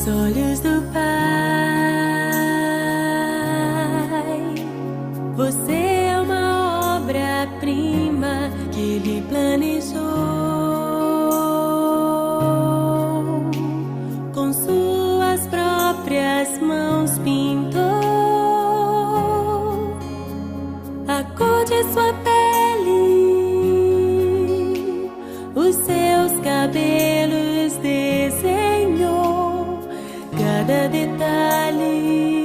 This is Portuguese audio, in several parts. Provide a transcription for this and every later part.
Aos olhos do Pai, você é uma obra-prima que Ele planejou. Com suas próprias mãos pintou a cor de sua pele, os seus cabelos desenhou, cada detalhe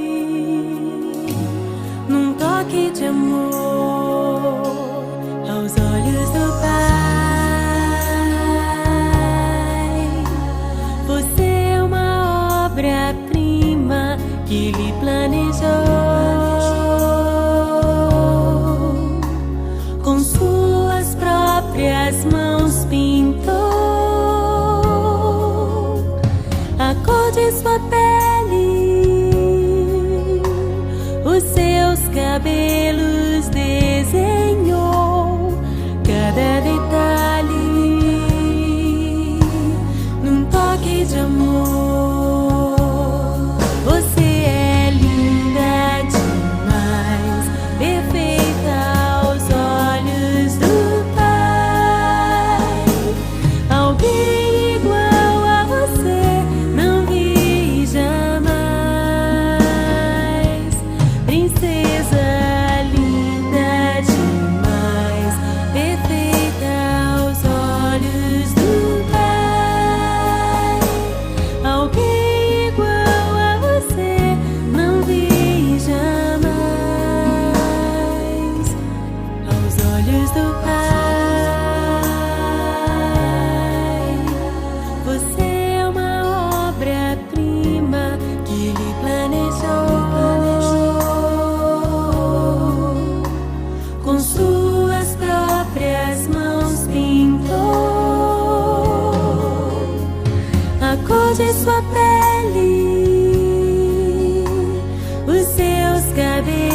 num toque de amor. Aos olhos do Pai, você é uma obra-prima que Ele planejou. Com suas próprias mãos pintou a cor de sua pele, os seus cabelos desenhou, cada detalhe num toque de amor. Você é linda demais, perfeita aos olhos do Pai. Alguém igual a você não vi jamais. Princesa linda demais, perfeita aos olhos do Pai. Alguém igual a você não vi jamais. Aos olhos do Pai, você é uma obra-prima que Ele planejou. Com suas próprias mãos pintou a cor de sua pele, os seus cabelos